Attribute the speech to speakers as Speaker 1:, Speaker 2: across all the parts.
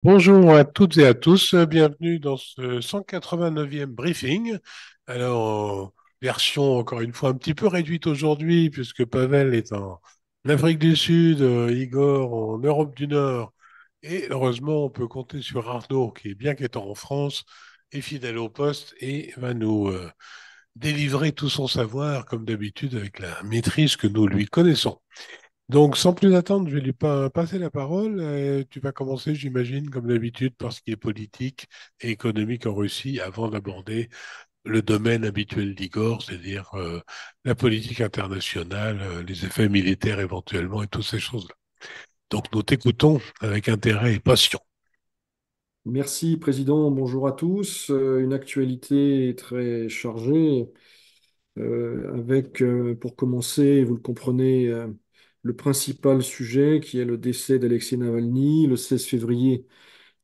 Speaker 1: Bonjour à toutes et à tous, bienvenue dans ce 189e briefing. Alors, version encore une fois un petit peu réduite aujourd'hui, puisque Pavel est en Afrique du Sud, Igor en Europe du Nord, et heureusement on peut compter sur Arnaud, qui est bien qu'étant en France, est fidèle au poste et va nous délivrer tout son savoir, comme d'habitude, avec la maîtrise que nous lui connaissons. Donc, sans plus attendre, je vais lui passer la parole. Tu vas commencer, j'imagine, comme d'habitude, par ce qui est politique et économique en Russie, avant d'aborder le domaine habituel d'Igor, c'est-à-dire la politique internationale, les effets militaires éventuellement et toutes ces choses-là. Donc, nous t'écoutons avec intérêt et passion.
Speaker 2: Merci, Président. Bonjour à tous. Une actualité très chargée avec, pour commencer, vous le comprenez, le principal sujet qui est le décès d'Alexei Navalny le 16 février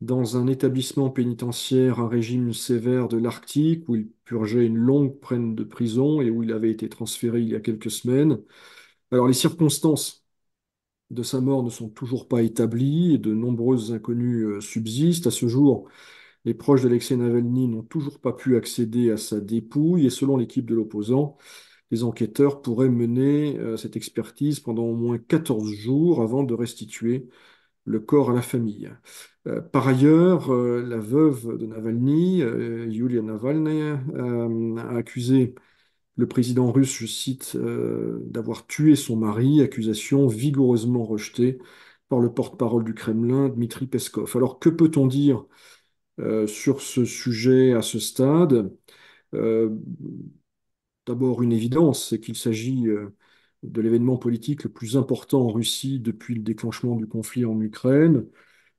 Speaker 2: dans un établissement pénitentiaire à régime sévère de l'Arctique où il purgeait une longue peine de prison et où il avait été transféré il y a quelques semaines. Alors, les circonstances de sa mort ne sont toujours pas établies et de nombreuses inconnues subsistent. À ce jour, les proches d'Alexei Navalny n'ont toujours pas pu accéder à sa dépouille et selon l'équipe de l'opposant, les enquêteurs pourraient mener cette expertise pendant au moins 14 jours avant de restituer le corps à la famille. Par ailleurs, la veuve de Navalny, Yulia Navalnaya, a accusé le président russe, je cite, d'avoir tué son mari, accusation vigoureusement rejetée par le porte-parole du Kremlin, Dmitri Peskov. Alors, que peut-on dire sur ce sujet à ce stade? Euh, D'abord, une évidence, c'est qu'il s'agit de l'événement politique le plus important en Russie depuis le déclenchement du conflit en Ukraine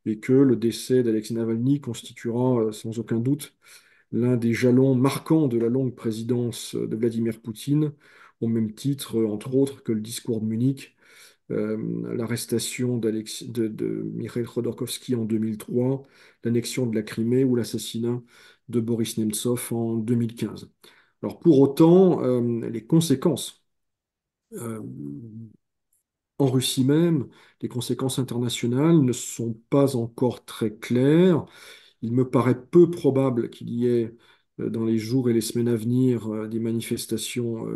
Speaker 2: et que le décès d'Alexei Navalny constituera sans aucun doute l'un des jalons marquants de la longue présidence de Vladimir Poutine, au même titre, entre autres, que le discours de Munich, l'arrestation de Mikhail Khodorkovsky en 2003, l'annexion de la Crimée ou l'assassinat de Boris Nemtsov en 2015. Alors pour autant, les conséquences euh, en Russie même, les conséquences internationales ne sont pas encore très claires. Il me paraît peu probable qu'il y ait dans les jours et les semaines à venir des manifestations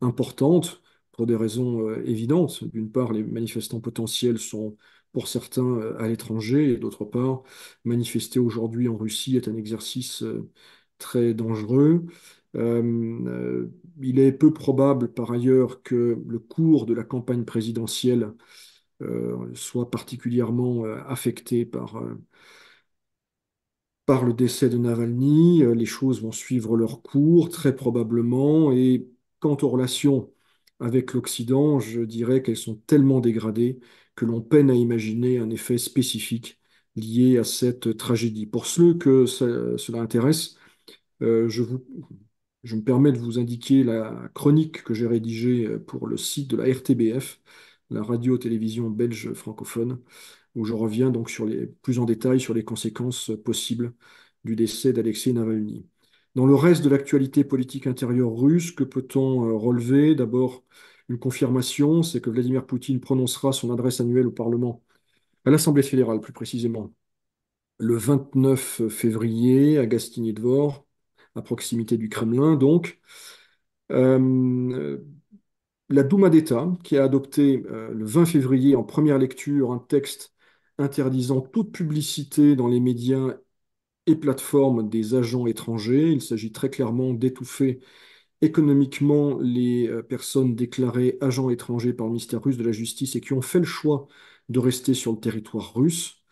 Speaker 2: importantes pour des raisons évidentes. D'une part, les manifestants potentiels sont pour certains à l'étranger et d'autre part, manifester aujourd'hui en Russie est un exercice très dangereux. Il est peu probable par ailleurs que le cours de la campagne présidentielle soit particulièrement affecté par le décès de Navalny. Les choses vont suivre leur cours, très probablement. Et quant aux relations avec l'Occident, je dirais qu'elles sont tellement dégradées que l'on peine à imaginer un effet spécifique lié à cette tragédie. Pour ceux que cela intéresse, euh, je vous, je me permets de vous indiquer la chronique que j'ai rédigée pour le site de la RTBF, la radio-télévision belge francophone, où je reviens donc plus en détail sur les conséquences possibles du décès d'Alexei Navalny. Dans le reste de l'actualité politique intérieure russe, que peut-on relever? D'abord, une confirmation, c'est que Vladimir Poutine prononcera son adresse annuelle au Parlement, à l'Assemblée fédérale plus précisément, le 29 février à Gastiny Dvor, à proximité du Kremlin donc. Euh, la Douma d'État, qui a adopté le 20 février en première lecture un texte interdisant toute publicité dans les médias et plateformes des agents étrangers. Il s'agit très clairement d'étouffer économiquement les personnes déclarées agents étrangers par le ministère russe de la Justice et qui ont fait le choix de rester sur le territoire russe.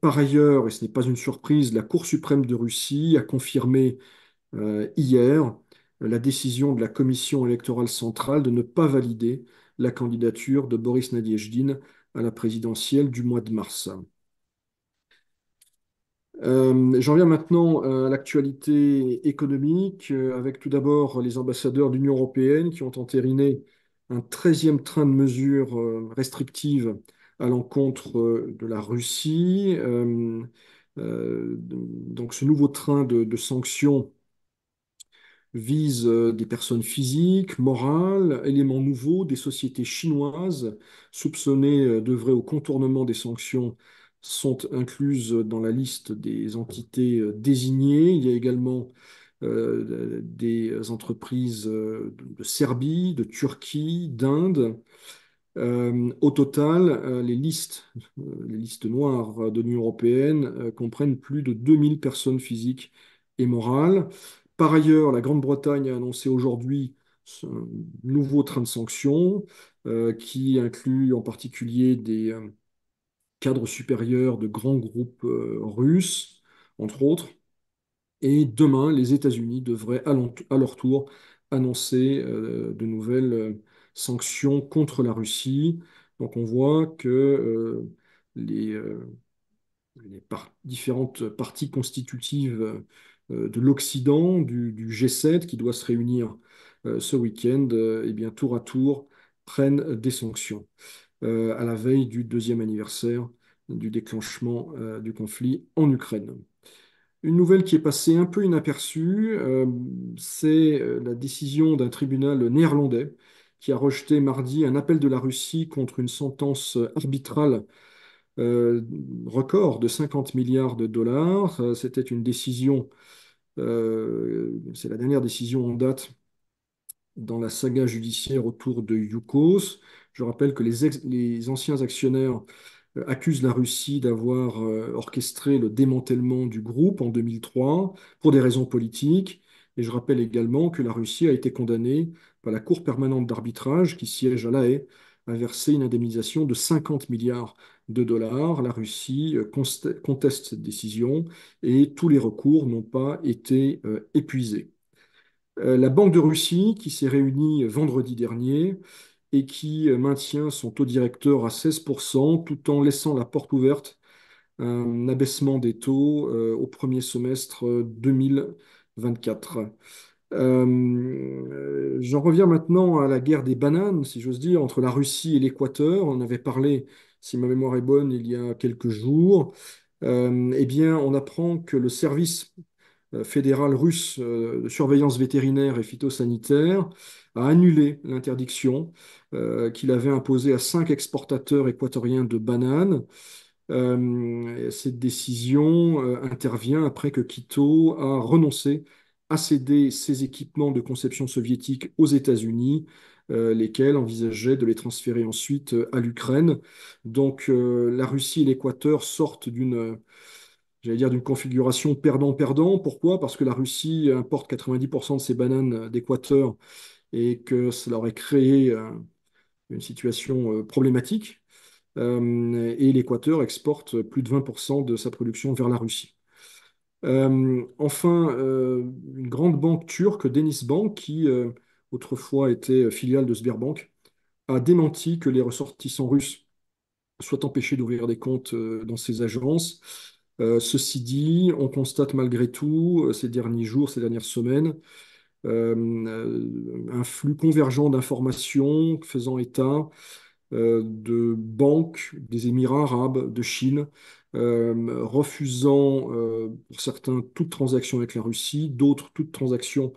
Speaker 2: Par ailleurs, et ce n'est pas une surprise, la Cour suprême de Russie a confirmé hier la décision de la Commission électorale centrale de ne pas valider la candidature de Boris Nadiejdine à la présidentielle du mois de mars. J'en viens maintenant à l'actualité économique, avec tout d'abord les ambassadeurs de l'Union européenne qui ont entériné un 13e train de mesures restrictives à l'encontre de la Russie. Donc ce nouveau train de sanctions vise des personnes physiques, morales, éléments nouveaux, des sociétés chinoises soupçonnées d'œuvrer au contournement des sanctions sont incluses dans la liste des entités désignées. Il y a également des entreprises de Serbie, de Turquie, d'Inde. Au total, les listes noires de l'Union européenne comprennent plus de 2000 personnes physiques et morales. Par ailleurs, la Grande-Bretagne a annoncé aujourd'hui un nouveau train de sanctions qui inclut en particulier des cadres supérieurs de grands groupes russes, entre autres. Et demain, les États-Unis devraient à leur tour annoncer de nouvelles sanctions contre la Russie. Donc on voit que les, différentes parties constitutives de l'Occident, du G7, qui doit se réunir ce week-end, eh bien, tour à tour, prennent des sanctions à la veille du deuxième anniversaire du déclenchement du conflit en Ukraine. Une nouvelle qui est passée un peu inaperçue, c'est la décision d'un tribunal néerlandais qui a rejeté mardi un appel de la Russie contre une sentence arbitrale euh, record de 50 milliards de dollars. C'était une décision, c'est la dernière décision en date dans la saga judiciaire autour de Yukos. Je rappelle que les anciens actionnaires accuse la Russie d'avoir orchestré le démantèlement du groupe en 2003 pour des raisons politiques. Et je rappelle également que la Russie a été condamnée par la Cour permanente d'arbitrage qui siège à La Haye à verser une indemnisation de 50 milliards de dollars. La Russie conteste cette décision et tous les recours n'ont pas été épuisés. La Banque de Russie, qui s'est réunie vendredi dernier, et qui maintient son taux directeur à 16% tout en laissant la porte ouverte à un abaissement des taux au premier semestre 2024. J'en reviens maintenant à la guerre des bananes, si j'ose dire, entre la Russie et l'Équateur. On avait parlé, si ma mémoire est bonne, il y a quelques jours. Eh bien, on apprend que le service fédéral russe de surveillance vétérinaire et phytosanitaire a annulé l'interdiction qu'il avait imposée à 5 exportateurs équatoriens de bananes. Cette décision intervient après que Quito a renoncé à céder ses équipements de conception soviétique aux États-Unis, lesquels envisageaient de les transférer ensuite à l'Ukraine. Donc la Russie et l'Équateur sortent d'une configuration perdant-perdant. Pourquoi? Parce que la Russie importe 90% de ses bananes d'Équateur et que cela aurait créé une situation problématique. Et l'Équateur exporte plus de 20% de sa production vers la Russie. Enfin, une grande banque turque, Denizbank, qui autrefois était filiale de Sberbank, a démenti que les ressortissants russes soient empêchés d'ouvrir des comptes dans ces agences. Ceci dit, on constate malgré tout, ces derniers jours, ces dernières semaines, un flux convergent d'informations faisant état de banques des Émirats arabes, de Chine, refusant pour certains toute transaction avec la Russie, d'autres toute transaction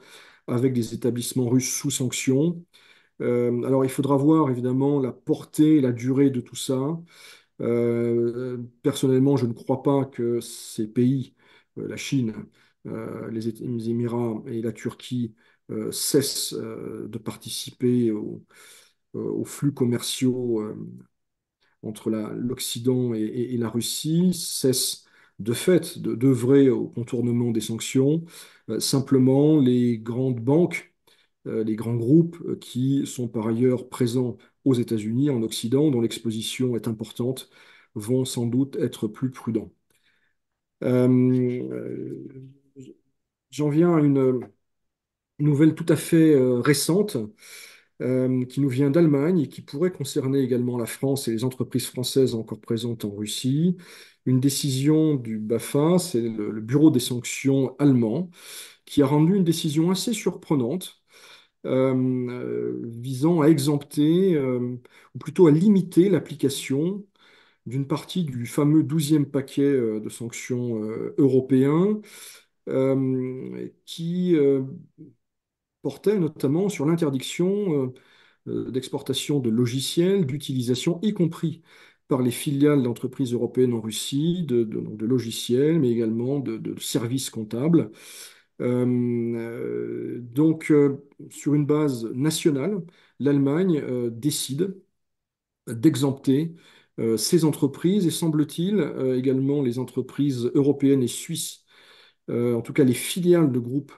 Speaker 2: avec des établissements russes sous sanctions. Alors il faudra voir évidemment la portée, la durée de tout ça. Personnellement, je ne crois pas que ces pays, la Chine, les Émirats et la Turquie, cessent de participer aux flux commerciaux entre l'Occident et la Russie, cessent de fait d'œuvrer au contournement des sanctions. Simplement, les grandes banques, les grands groupes qui sont par ailleurs présents aux États-Unis, en Occident, dont l'exposition est importante, vont sans doute être plus prudents. Euh, J'en viens à une nouvelle tout à fait récente qui nous vient d'Allemagne et qui pourrait concerner également la France et les entreprises françaises encore présentes en Russie. Une décision du BAFA, c'est le Bureau des sanctions allemand, qui a rendu une décision assez surprenante visant à exempter, ou plutôt à limiter l'application d'une partie du fameux 12e paquet de sanctions européens qui portait notamment sur l'interdiction d'exportation de logiciels, d'utilisation, y compris par les filiales d'entreprises européennes en Russie, donc de logiciels, mais également de services comptables. Sur une base nationale, l'Allemagne décide d'exempter ces entreprises et semble-t-il également les entreprises européennes et suisses, en tout cas les filiales de groupes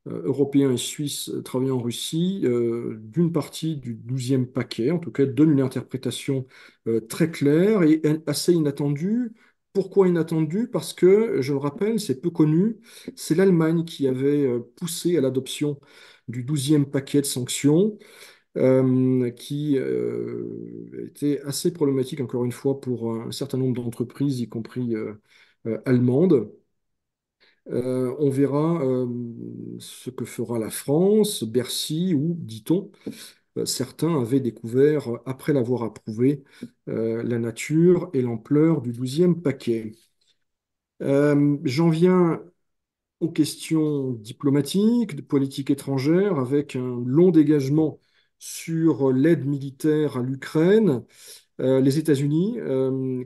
Speaker 2: européens et suisses travaillant en Russie, d'une partie du 12e paquet, en tout cas donne une interprétation très claire et assez inattendue. Pourquoi inattendue? Parce que, je le rappelle, c'est peu connu, c'est l'Allemagne qui avait poussé à l'adoption du 12e paquet de sanctions qui était assez problématique, encore une fois, pour un certain nombre d'entreprises, y compris allemandes. On verra ce que fera la France, Bercy, ou, dit-on, certains avaient découvert, après l'avoir approuvé, la nature et l'ampleur du 12e paquet. J'en viens aux questions diplomatiques, de politique étrangère, avec un long dégagement sur l'aide militaire à l'Ukraine. Les États-Unis,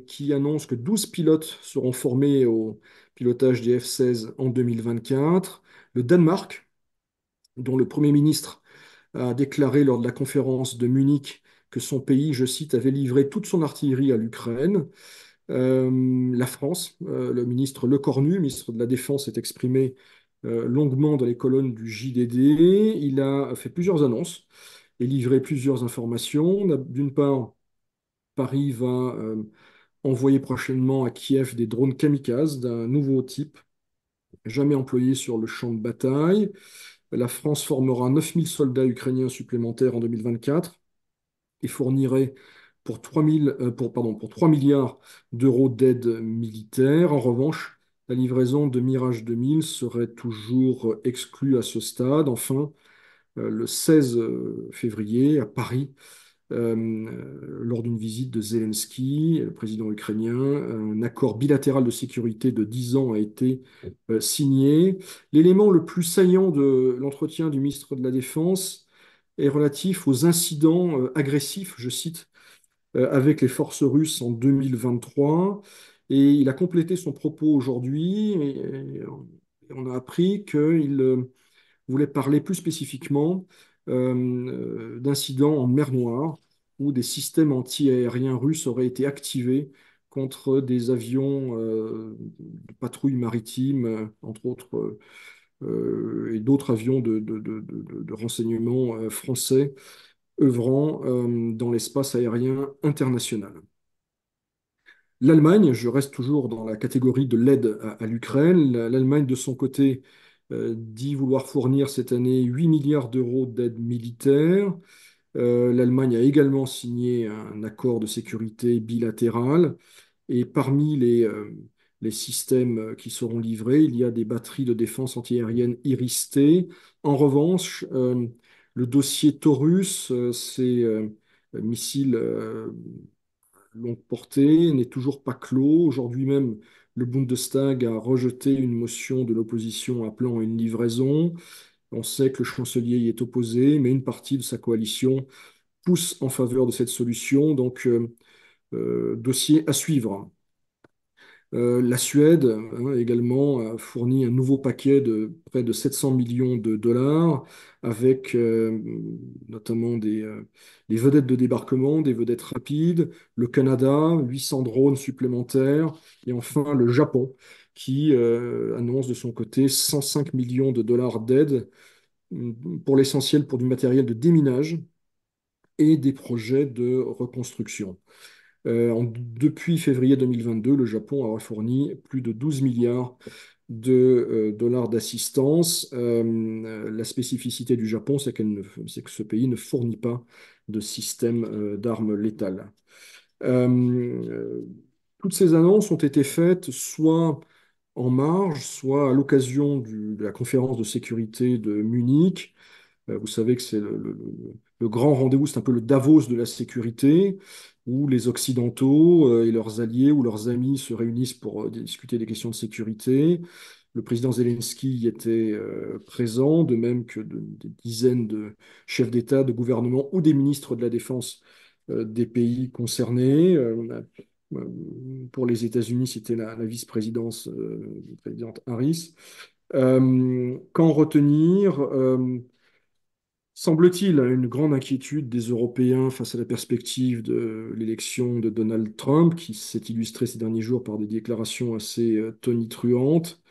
Speaker 2: qui annoncent que 12 pilotes seront formés au pilotage des F-16 en 2024. Le Danemark, dont le Premier ministre a déclaré lors de la conférence de Munich que son pays, je cite, avait livré toute son artillerie à l'Ukraine. La France, le ministre Lecornu, ministre de la Défense, s'est exprimé longuement dans les colonnes du JDD. Il a fait plusieurs annonces et livré plusieurs informations. D'une part, Paris va envoyer prochainement à Kiev des drones kamikazes d'un nouveau type, jamais employés sur le champ de bataille. La France formera 9000 soldats ukrainiens supplémentaires en 2024 et fournirait pour 3 milliards d'euros d'aide militaire. En revanche, la livraison de Mirage 2000 serait toujours exclue à ce stade. Enfin, le 16 février, à Paris, lors d'une visite de Zelensky, le président ukrainien, un accord bilatéral de sécurité de 10 ans a été signé. L'élément le plus saillant de l'entretien du ministre de la Défense est relatif aux incidents agressifs, je cite, avec les forces russes en 2023. Et il a complété son propos aujourd'hui et on a appris qu'il voulait parler plus spécifiquement d'incidents en mer Noire où des systèmes anti-aériens russes auraient été activés contre des avions de patrouille maritime, entre autres, et d'autres avions de renseignement français œuvrant dans l'espace aérien international. L'Allemagne, je reste toujours dans la catégorie de l'aide à l'Ukraine. L'Allemagne, de son côté, dit vouloir fournir cette année 8 milliards d'euros d'aide militaire. L'Allemagne a également signé un accord de sécurité bilatéral. Et parmi les systèmes qui seront livrés, il y a des batteries de défense antiaérienne Iris-T. En revanche, le dossier Taurus, ces missiles longue portée, n'est toujours pas clos. Aujourd'hui même, le Bundestag a rejeté une motion de l'opposition appelant à une livraison. On sait que le chancelier y est opposé, mais une partie de sa coalition pousse en faveur de cette solution. Donc, dossier à suivre. La Suède également a fourni un nouveau paquet de près de 700 millions de dollars avec notamment des vedettes de débarquement, des vedettes rapides, le Canada, 800 drones supplémentaires et enfin le Japon qui annonce de son côté 105 millions de dollars d'aide pour l'essentiel pour du matériel de déminage et des projets de reconstruction. Depuis février 2022, le Japon a fourni plus de 12 milliards de dollars d'assistance. La spécificité du Japon, c'est que ce pays ne fournit pas de système d'armes létales. Euh, Toutes ces annonces ont été faites soit en marge, soit à l'occasion de la conférence de sécurité de Munich. Vous savez que c'est le grand rendez-vous, c'est un peu le Davos de la sécurité, où les Occidentaux et leurs alliés ou leurs amis se réunissent pour discuter des questions de sécurité. Le président Zelensky y était présent, de même que des dizaines de chefs d'État, de gouvernement ou des ministres de la Défense des pays concernés. Pour les États-Unis, c'était la vice-présidence, présidente Harris. Qu'en retenir? Semble-t-il, une grande inquiétude des Européens face à la perspective de l'élection de Donald Trump, qui s'est illustrée ces derniers jours par des déclarations assez tonitruantes,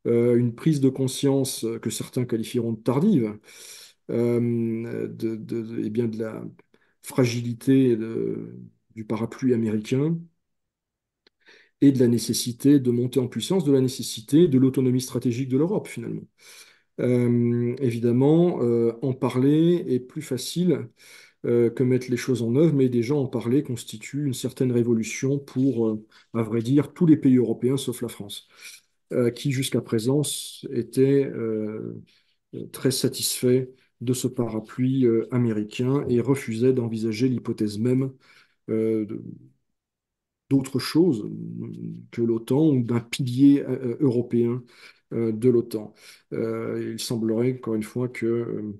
Speaker 2: une prise de conscience que certains qualifieront de tardive, eh bien de la fragilité du parapluie américain et de la nécessité de monter en puissance, de la nécessité de l'autonomie stratégique de l'Europe, finalement. Évidemment, en parler est plus facile que mettre les choses en œuvre, mais déjà en parler constitue une certaine révolution pour, à vrai dire, tous les pays européens sauf la France, qui jusqu'à présent était très satisfait de ce parapluie américain et refusait d'envisager l'hypothèse même euh, de- d'autre chose que l'OTAN ou d'un pilier européen de l'OTAN. Il semblerait, encore une fois, que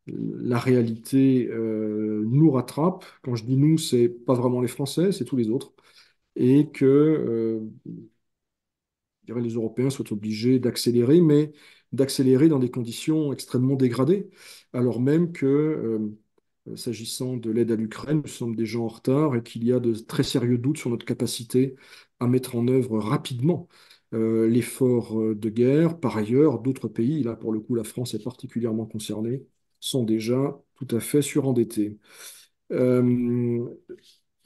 Speaker 2: la réalité nous rattrape. Quand je dis nous, c'est pas vraiment les Français, c'est tous les autres. Et que je dirais, les Européens soient obligés d'accélérer, mais d'accélérer dans des conditions extrêmement dégradées, alors même que, s'agissant de l'aide à l'Ukraine, nous sommes déjà en retard et qu'il y a de très sérieux doutes sur notre capacité à mettre en œuvre rapidement l'effort de guerre. Par ailleurs, d'autres pays, là pour le coup la France est particulièrement concernée, sont déjà tout à fait surendettés. Euh,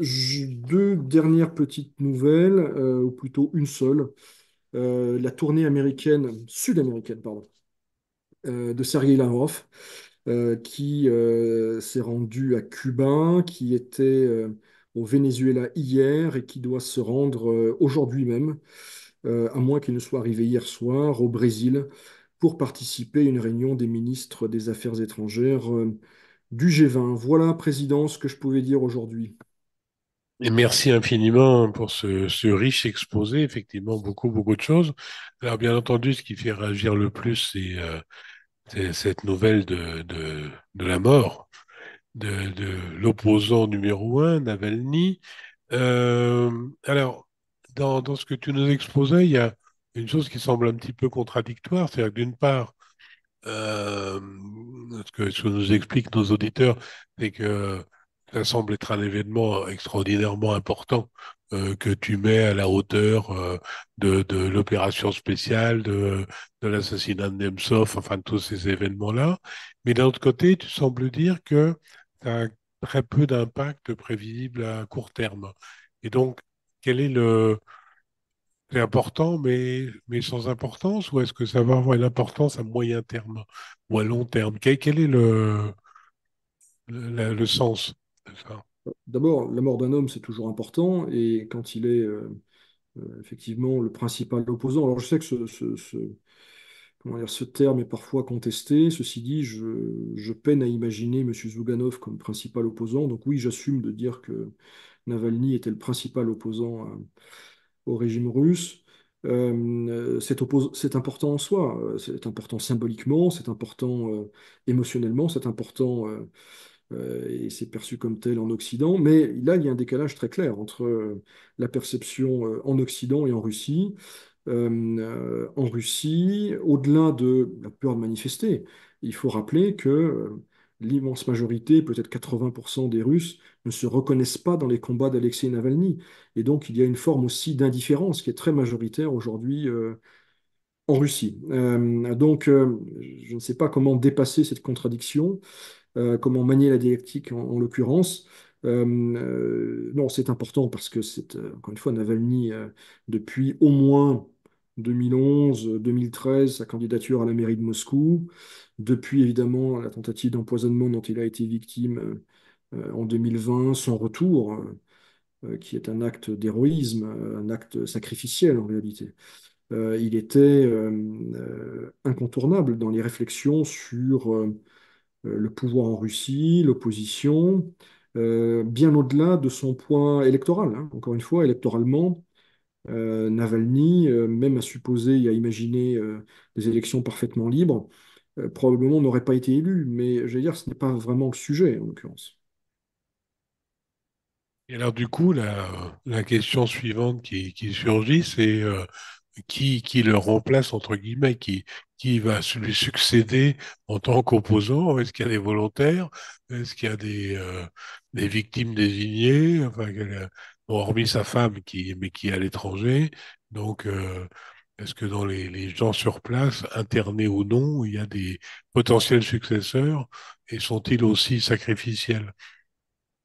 Speaker 2: Deux dernières petites nouvelles, ou plutôt une seule. La tournée américaine, sud-américaine, pardon, de Sergei Lavrov, qui s'est rendu à Cuba, qui était au Venezuela hier et qui doit se rendre aujourd'hui même, à moins qu'il ne soit arrivé hier soir, au Brésil, pour participer à une réunion des ministres des Affaires étrangères du G20. Voilà, Président, ce que je pouvais dire aujourd'hui.
Speaker 1: Et merci infiniment pour ce riche exposé, effectivement, beaucoup, beaucoup de choses. Alors, bien entendu, ce qui fait réagir le plus, c'est cette nouvelle de la mort de l'opposant numéro un, Navalny. Euh, alors, dans ce que tu nous exposais, il y a une chose qui semble un petit peu contradictoire, c'est-à-dire que d'une part, euh, ce que nous expliquent nos auditeurs, c'est que ça semble être un événement extraordinairement important que tu mets à la hauteur de l'opération spéciale, de l'assassinat de Nemtsov, enfin de tous ces événements-là. Mais d'un autre côté, tu sembles dire que ça a très peu d'impact prévisible à court terme. Et donc, quel est c'est important, mais sans importance, ou est-ce que ça va avoir une importance à moyen terme ou à long terme? Quel est le sens de ça?
Speaker 2: D'abord, la mort d'un homme, c'est toujours important, et quand il est effectivement le principal opposant. Alors je sais que comment dire, ce terme est parfois contesté. Ceci dit, je peine à imaginer M. Zouganov comme principal opposant. Donc oui, j'assume de dire que Navalny était le principal opposant au régime russe. C'est important en soi, c'est important symboliquement, c'est important émotionnellement, c'est important et c'est perçu comme tel en Occident. Mais là, il y a un décalage très clair entre la perception en Occident et en Russie. En Russie, au-delà de la peur de manifester, il faut rappeler que l'immense majorité, peut-être 80% des Russes, ne se reconnaissent pas dans les combats d'Alexei Navalny. Et donc, il y a une forme aussi d'indifférence qui est très majoritaire aujourd'hui en Russie. Je ne sais pas comment dépasser cette contradiction, comment manier la dialectique en l'occurrence. Non, c'est important parce que c'est, encore une fois, Navalny, depuis au moins 2011-2013, sa candidature à la mairie de Moscou, depuis évidemment la tentative d'empoisonnement dont il a été victime en 2020, son retour, qui est un acte d'héroïsme, un acte sacrificiel en réalité. Il était incontournable dans les réflexions sur le pouvoir en Russie, l'opposition, bien au-delà de son point électoral, hein. Encore une fois, électoralement, Navalny, même à supposer et à imaginer des élections parfaitement libres, probablement n'aurait pas été élu. Mais je veux dire, ce n'est pas vraiment le sujet, en l'occurrence.
Speaker 1: Et alors du coup, la question suivante qui surgit, c'est qui le remplace, entre guillemets, qui va lui succéder en tant qu'opposant? Est-ce qu'il y a des volontaires? Est-ce qu'il y a des victimes désignées? Enfin, bon, hormis sa femme, mais qui est à l'étranger. Donc, est-ce que dans les gens sur place, internés ou non, il y a des potentiels successeurs? Et sont-ils aussi sacrificiels?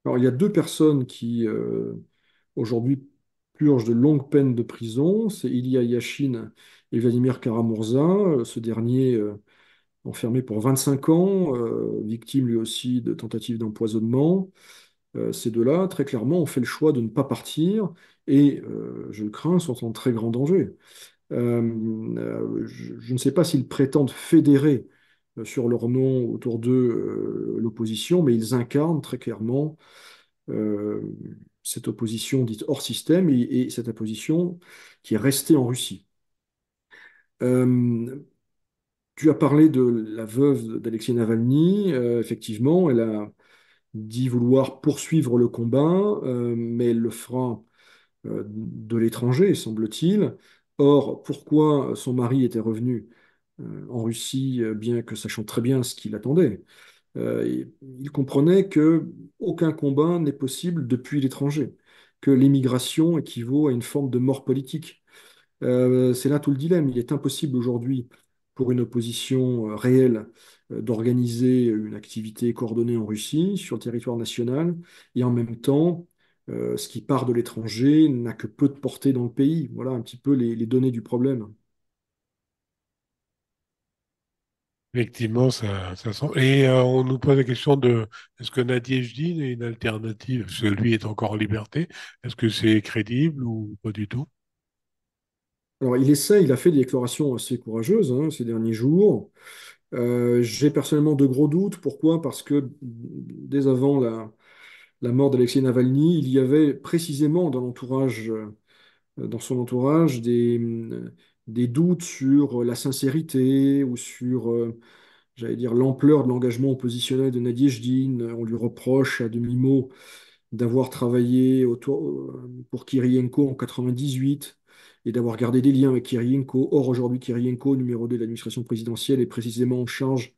Speaker 2: Alors, il y a deux personnes qui, aujourd'hui, purgent de longues peines de prison. C'est Ilya Yashin et Vladimir Karamurza. Ce dernier, enfermé pour 25 ans, victime lui aussi de tentatives d'empoisonnement. Ces deux-là, très clairement, ont fait le choix de ne pas partir et, je le crains, sont en très grand danger. Je ne sais pas s'ils prétendent fédérer sur leur nom autour d'eux l'opposition, mais ils incarnent très clairement euh, cette opposition dite hors système et cette opposition qui est restée en Russie. Euh, Tu as parlé de la veuve d'Alexei Navalny. Effectivement, elle a dit vouloir poursuivre le combat, mais elle le fera de l'étranger, semble-t-il. Or, pourquoi son mari était revenu en Russie, bien que sachant très bien ce qu'il attendait? Il comprenait que aucun combat n'est possible depuis l'étranger, que l'émigration équivaut à une forme de mort politique. C'est là tout le dilemme. Il est impossible aujourd'hui pour une opposition réelle d'organiser une activité coordonnée en Russie, sur le territoire national, et en même temps, ce qui part de l'étranger n'a que peu de portée dans le pays. Voilà un petit peu les données du problème.
Speaker 1: Effectivement, ça sent. Et on nous pose la question de est-ce que Nadiejdine est une alternative, parce que lui est encore en liberté, est-ce que c'est crédible ou pas du tout?
Speaker 2: Alors, il essaie, il a fait des déclarations assez courageuses ces derniers jours. J'ai personnellement de gros doutes. Pourquoi? Parce que dès avant la mort d'Alexei Navalny, il y avait précisément dans son entourage des doutes sur la sincérité ou sur, j'allais dire, l'ampleur de l'engagement oppositionnel de Nadiejdine. On lui reproche à demi-mot d'avoir travaillé pour Kirienko en 98 et d'avoir gardé des liens avec Kirienko. Or, aujourd'hui, Kirienko, numéro 2 de l'administration présidentielle, est précisément en charge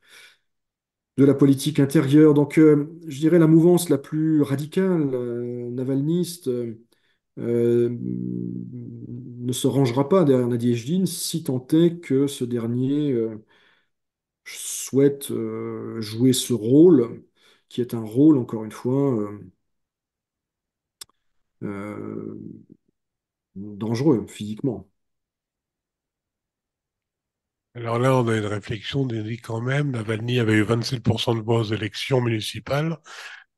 Speaker 2: de la politique intérieure. Donc, je dirais la mouvance la plus radicale, navalniste, ne se rangera pas derrière Nadiejdine si tant est que ce dernier souhaite jouer ce rôle, qui est un rôle, encore une fois, euh, dangereux physiquement.
Speaker 1: Alors là, on a une réflexion, on dit quand même, Navalny avait eu 27% de voix aux élections municipales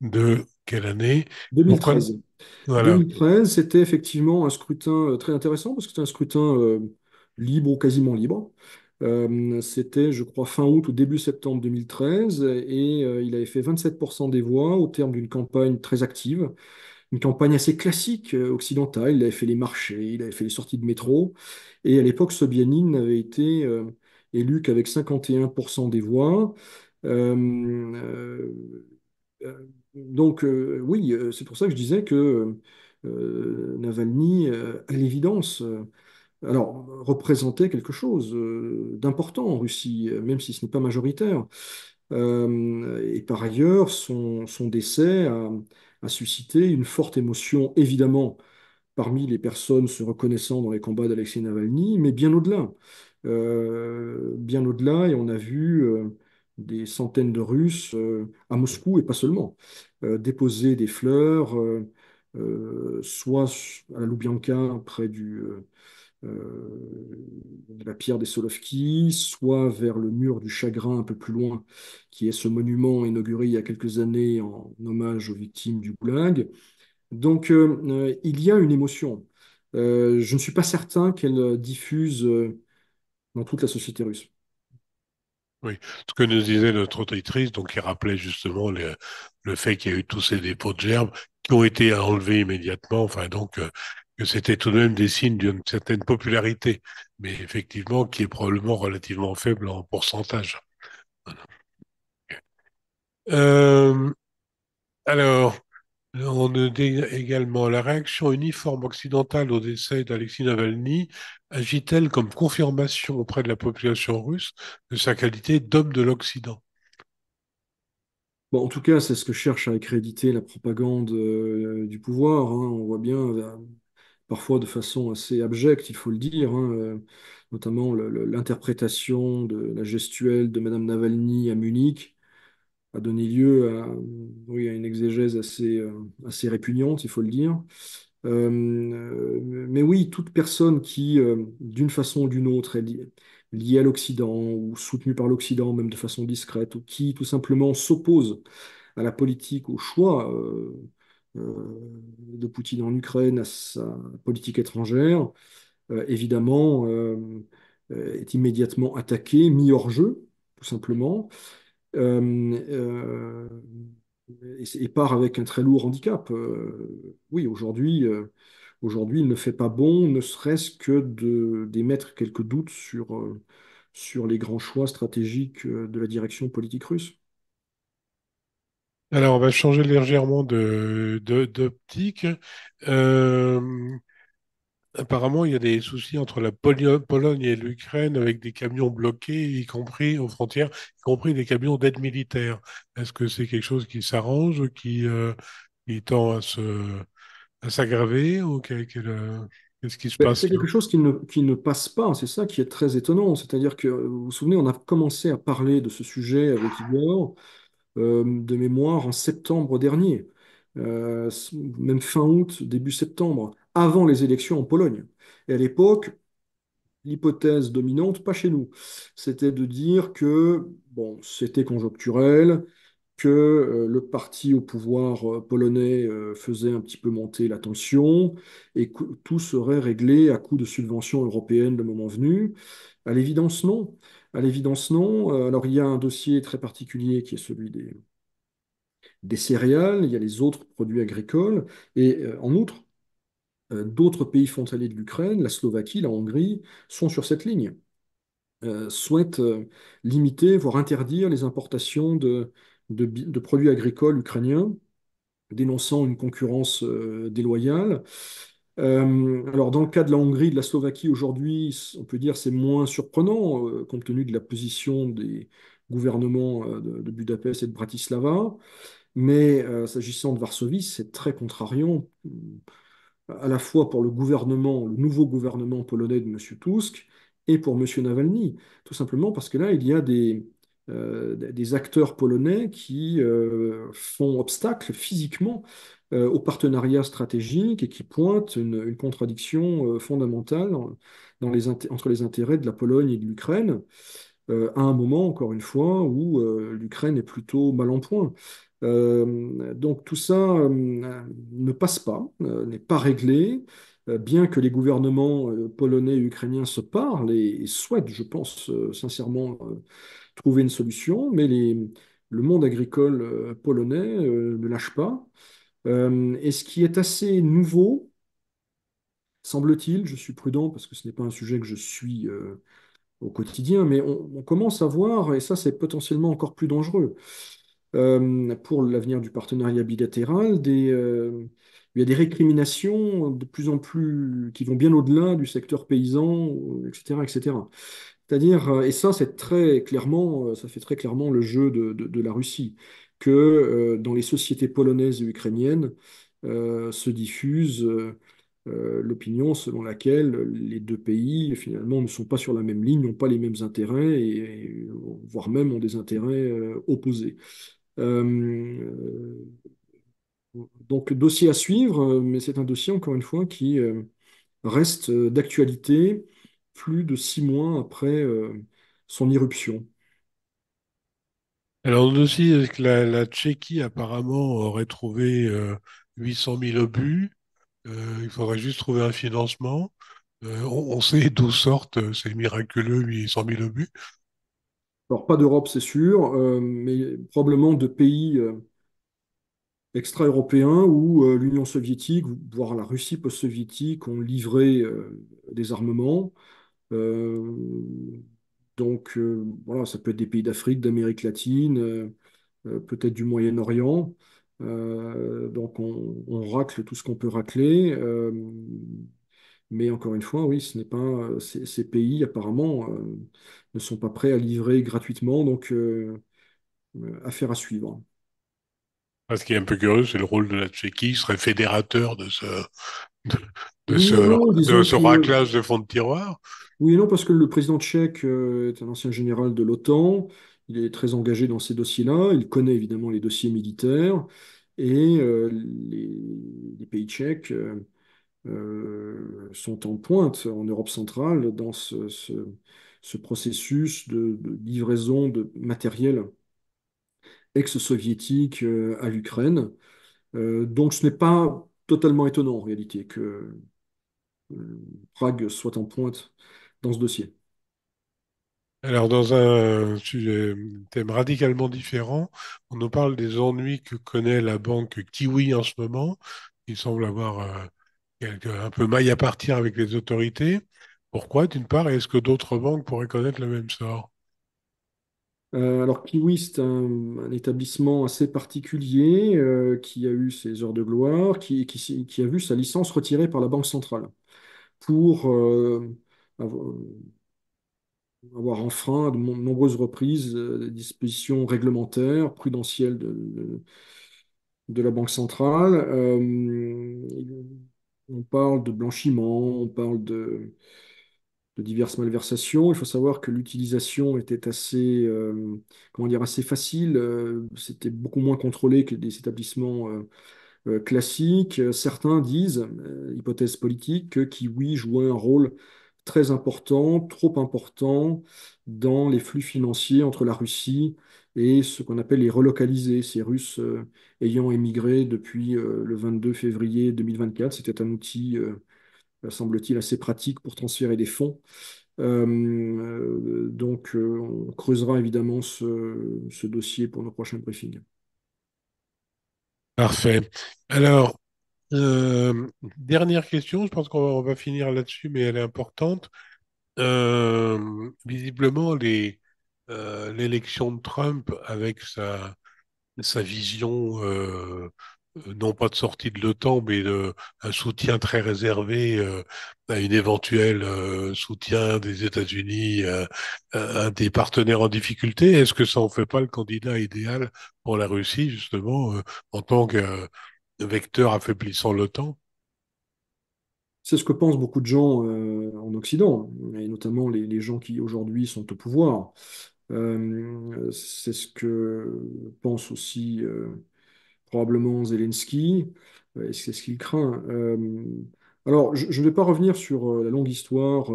Speaker 1: de quelle année? Pourquoi?
Speaker 2: 2013.
Speaker 1: Voilà.
Speaker 2: 2013, c'était effectivement un scrutin très intéressant parce que c'était un scrutin libre ou quasiment libre. C'était, je crois, fin août ou début septembre 2013 et il avait fait 27% des voix au terme d'une campagne très active, une campagne assez classique occidentale. Il avait fait les marchés, il avait fait les sorties de métro et à l'époque, Sobyanin n'avait été élu qu'avec 51% des voix. Donc oui, c'est pour ça que je disais que Navalny, à l'évidence, alors représentait quelque chose d'important en Russie, même si ce n'est pas majoritaire. Et par ailleurs, son décès a suscité une forte émotion, évidemment, parmi les personnes se reconnaissant dans les combats d'Alexei Navalny, mais bien au-delà. Bien au-delà, et on a vu des centaines de Russes à Moscou, et pas seulement, déposer des fleurs, soit à la Loubianka, près de la pierre des Solovki, soit vers le mur du Chagrin, un peu plus loin, qui est ce monument inauguré il y a quelques années en hommage aux victimes du Goulag. Donc, il y a une émotion. Je ne suis pas certain qu'elle diffuse dans toute la société russe.
Speaker 1: Oui, ce que nous disait notre auditrice, donc qui rappelait justement le fait qu'il y a eu tous ces dépôts de gerbes qui ont été enlevés immédiatement, enfin donc que c'était tout de même des signes d'une certaine popularité, mais effectivement qui est probablement relativement faible en pourcentage. Euh, alors, On dit également la réaction uniforme occidentale au décès d'Alexis Navalny agit-elle comme confirmation auprès de la population russe de sa qualité d'homme de l'Occident?
Speaker 2: Bon, en tout cas, c'est ce que cherche à accréditer la propagande du pouvoir, hein. On voit bien, parfois de façon assez abjecte, il faut le dire, hein, notamment l'interprétation de la gestuelle de Madame Navalny à Munich a donné lieu à, oui, à une exégèse assez répugnante, il faut le dire. Mais oui, toute personne qui, d'une façon ou d'une autre, est liée à l'Occident ou soutenue par l'Occident, même de façon discrète, ou qui tout simplement s'oppose à la politique, au choix de Poutine en Ukraine, à sa politique étrangère, évidemment, est immédiatement attaqué, mis hors jeu, tout simplement, euh, et part avec un très lourd handicap. Oui, aujourd'hui, il ne fait pas bon, ne serait-ce que d'émettre quelques doutes sur les grands choix stratégiques de la direction politique russe.
Speaker 1: Alors, on va changer légèrement d'optique. Euh, Apparemment, il y a des soucis entre la Pologne et l'Ukraine avec des camions bloqués, y compris aux frontières, y compris des camions d'aide militaire. Est-ce que c'est quelque chose qui s'arrange, qui tend à s'aggraver, ou qu'est-ce qui se
Speaker 2: Ben,
Speaker 1: passe
Speaker 2: c'est
Speaker 1: là?
Speaker 2: quelque chose qui ne passe pas, c'est ça qui est très étonnant. C'est-à-dire que, vous vous souvenez, on a commencé à parler de ce sujet avec Igor, de mémoire, en septembre dernier. Même fin août, début septembre, avant les élections en Pologne. Et à l'époque, l'hypothèse dominante, pas chez nous, c'était de dire que bon, c'était conjoncturel, que le parti au pouvoir polonais faisait un petit peu monter la tension et que tout serait réglé à coup de subventions européennes le moment venu. À l'évidence, non. À l'évidence, non. Alors, il y a un dossier très particulier qui est celui des céréales, il y a les autres produits agricoles, et en outre, d'autres pays frontaliers de l'Ukraine, la Slovaquie, la Hongrie, sont sur cette ligne, souhaitent limiter, voire interdire les importations de produits agricoles ukrainiens, dénonçant une concurrence déloyale. Alors, dans le cas de la Hongrie, de la Slovaquie, aujourd'hui, on peut dire c'est moins surprenant, compte tenu de la position des gouvernements de Budapest et de Bratislava. Mais s'agissant de Varsovie, c'est très contrariant, à la fois pour le gouvernement, le nouveau gouvernement polonais de M. Tusk, et pour M. Navalny. Tout simplement parce que là, il y a des acteurs polonais qui font obstacle physiquement au partenariat stratégique et qui pointent une contradiction fondamentale entre les intérêts de la Pologne et de l'Ukraine, à un moment, encore une fois, où l'Ukraine est plutôt mal en point. Donc tout ça ne passe pas, n'est pas réglé, bien que les gouvernements polonais et ukrainiens se parlent et souhaitent, je pense sincèrement, trouver une solution, mais le monde agricole polonais ne lâche pas. Et ce qui est assez nouveau, semble-t-il, je suis prudent parce que ce n'est pas un sujet que je suis au quotidien, mais on commence à voir, et ça c'est potentiellement encore plus dangereux, pour l'avenir du partenariat bilatéral, il y a des récriminations de plus en plus qui vont bien au-delà du secteur paysan, etc., etc. C'est-à-dire, et ça c'est très clairement, ça fait très clairement le jeu de la Russie, que dans les sociétés polonaises et ukrainiennes se diffuse l'opinion selon laquelle les deux pays finalement ne sont pas sur la même ligne, n'ont pas les mêmes intérêts et voire même ont des intérêts opposés. Euh, donc, dossier à suivre, mais c'est un dossier, encore une fois, qui reste d'actualité plus de 6 mois après son irruption.
Speaker 1: Alors, aussi, que la Tchéquie, apparemment, aurait trouvé 800 000 obus. Il faudrait juste trouver un financement. On sait d'où sortent ces miraculeux 800 000 obus.
Speaker 2: Alors, pas d'Europe, c'est sûr, mais probablement de pays extra-européens où l'Union soviétique, voire la Russie post-soviétique, ont livré des armements. Euh, voilà, ça peut être des pays d'Afrique, d'Amérique latine, peut-être du Moyen-Orient. Donc on racle tout ce qu'on peut racler. Mais encore une fois, oui, ce n'est pas, ces pays apparemment ne sont pas prêts à livrer gratuitement, donc affaire à suivre.
Speaker 1: Ce qui est un peu curieux, c'est le rôle de la Tchéquie, qui serait fédérateur de, de
Speaker 2: Oui
Speaker 1: ce,
Speaker 2: et non,
Speaker 1: de
Speaker 2: disons
Speaker 1: ce
Speaker 2: que
Speaker 1: raclage de fonds de tiroir.
Speaker 2: oui et non, parce que le président tchèque est un ancien général de l'OTAN, il est très engagé dans ces dossiers-là, il connaît évidemment les dossiers militaires, et les pays tchèques sont en pointe en Europe centrale dans ce processus de livraison de matériel ex-soviétique à l'Ukraine. Donc ce n'est pas totalement étonnant en réalité que Prague soit en pointe dans ce dossier.
Speaker 1: Alors, dans un thème radicalement différent, on nous parle des ennuis que connaît la banque Kiwi en ce moment. Il semble avoir un peu maille à partir avec les autorités. Pourquoi, d'une part, et est-ce que d'autres banques pourraient connaître le même sort?
Speaker 2: Alors Kiwi, c'est un établissement assez particulier qui a eu ses heures de gloire, qui a vu sa licence retirée par la Banque centrale pour avoir avoir enfreint à de nombreuses reprises des dispositions réglementaires, prudentielles de la Banque centrale. On parle de blanchiment, on parle de diverses malversations. Il faut savoir que l'utilisation était assez, comment dire, assez facile. C'était beaucoup moins contrôlé que des établissements classique. Certains disent, hypothèse politique, que Kiwi jouait un rôle très important, trop important, dans les flux financiers entre la Russie et ce qu'on appelle les relocalisés, ces Russes ayant émigré depuis le 22 février 2024. C'était un outil, semble-t-il, assez pratique pour transférer des fonds. On creusera évidemment ce dossier pour nos prochains briefings.
Speaker 1: Parfait. Alors, dernière question, je pense qu'on va finir là-dessus, mais elle est importante. Visiblement, l'élection de Trump avec sa vision, non pas de sortie de l'OTAN, mais un soutien très réservé à une éventuelle soutien des États-Unis, un des partenaires en difficulté. Est-ce que ça en fait pas le candidat idéal pour la Russie, justement, en tant que vecteur affaiblissant l'OTAN?
Speaker 2: C'est ce que pensent beaucoup de gens en Occident, et notamment les gens qui aujourd'hui sont au pouvoir. C'est ce que pense aussi probablement Zelensky, et c'est ce qu'il craint. Alors, je ne vais pas revenir sur la longue histoire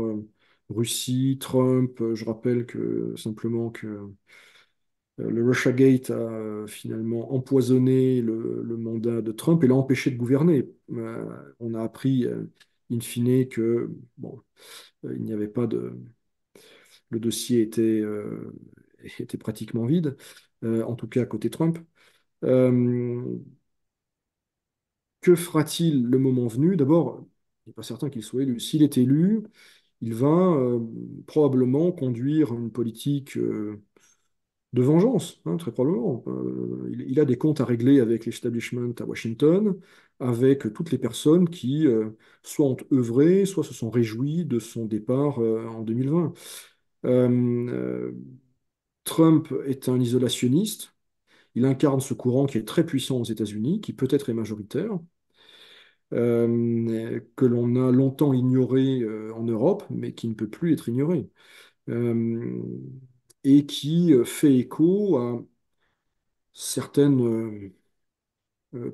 Speaker 2: Russie, Trump. Je rappelle que simplement que le Russiagate a finalement empoisonné le mandat de Trump et l'a empêché de gouverner. On a appris in fine que bon, il n'y avait pas de, le dossier était pratiquement vide, en tout cas à côté Trump. Euh, que fera-t-il le moment venu? D'abord, il n'est pas certain qu'il soit élu. S'il est élu, il va probablement conduire une politique de vengeance, hein, très probablement. Il a des comptes à régler avec l'establishment à Washington, avec toutes les personnes qui soit ont œuvré, soit se sont réjouies de son départ en 2020. Euh, euh, Trump est un isolationniste. Il incarne ce courant qui est très puissant aux États-Unis, qui peut-être est majoritaire, que l'on a longtemps ignoré en Europe, mais qui ne peut plus être ignoré, euh, et qui fait écho à certaines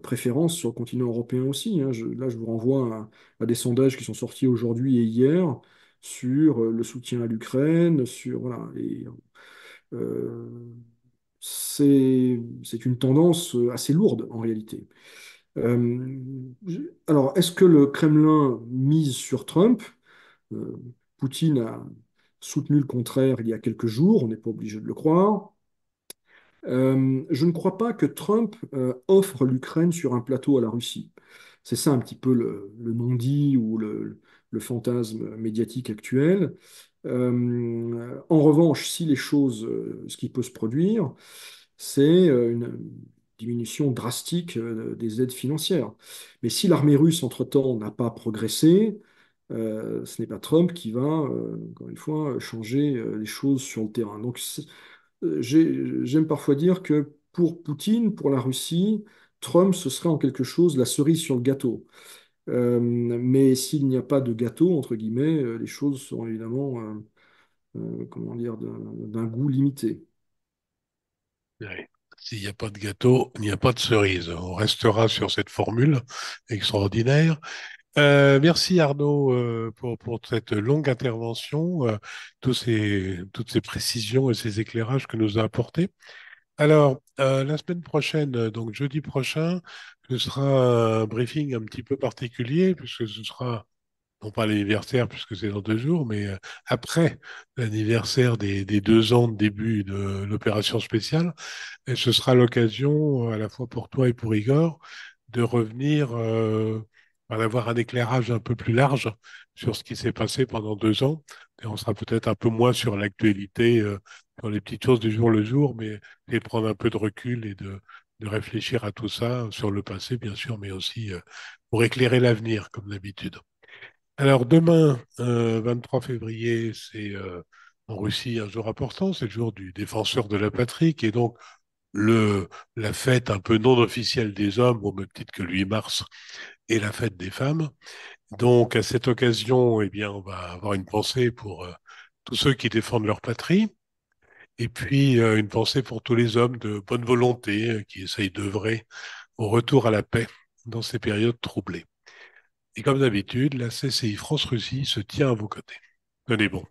Speaker 2: préférences sur le continent européen aussi, hein. Là, je vous renvoie à des sondages qui sont sortis aujourd'hui et hier sur le soutien à l'Ukraine, sur voilà, euh, c'est une tendance assez lourde en réalité. Euh, alors, est-ce que le Kremlin mise sur Trump? Euh, Poutine a soutenu le contraire il y a quelques jours, on n'est pas obligé de le croire. Je ne crois pas que Trump offre l'Ukraine sur un plateau à la Russie. C'est ça un petit peu le non-dit ou le fantasme médiatique actuel. En revanche, si les choses, ce qui peut se produire, c'est diminution drastique des aides financières. Mais si l'armée russe, entre-temps, n'a pas progressé, ce n'est pas Trump qui va, encore une fois, changer les choses sur le terrain. Donc, j'aime parfois dire que pour Poutine, pour la Russie, Trump, ce serait en quelque chose la cerise sur le gâteau. Mais s'il n'y a pas de gâteau, entre guillemets, les choses seront évidemment, comment dire, d'un goût limité.
Speaker 1: Ouais. S'il n'y a pas de gâteau, il n'y a pas de cerise. On restera sur cette formule extraordinaire. Merci Arnaud pour cette longue intervention, toutes ces précisions et ces éclairages que nous a apportés. Alors, la semaine prochaine, donc jeudi prochain, ce sera un briefing un petit peu particulier, puisque ce sera, non pas l'anniversaire, puisque c'est dans 2 jours, mais après l'anniversaire des 2 ans de début de l'opération spéciale. Et ce sera l'occasion, à la fois pour toi et pour Igor, de revenir, d'avoir un éclairage un peu plus large sur ce qui s'est passé pendant 2 ans. Et on sera peut-être un peu moins sur l'actualité, sur les petites choses du jour le jour, mais et de prendre un peu de recul et de réfléchir à tout ça, sur le passé, bien sûr, mais aussi pour éclairer l'avenir, comme d'habitude. Alors, demain, 23 février, c'est en Russie un jour important, c'est le jour du défenseur de la patrie, qui est donc le, la fête un peu non officielle des hommes, au même titre que le 8 mars et la fête des femmes. Donc, à cette occasion, eh bien, on va avoir une pensée pour tous ceux qui défendent leur patrie, et puis une pensée pour tous les hommes de bonne volonté qui essayent d'œuvrer au retour à la paix dans ces périodes troublées. Et comme d'habitude, la CCI France-Russie se tient à vos côtés. Tenez bon.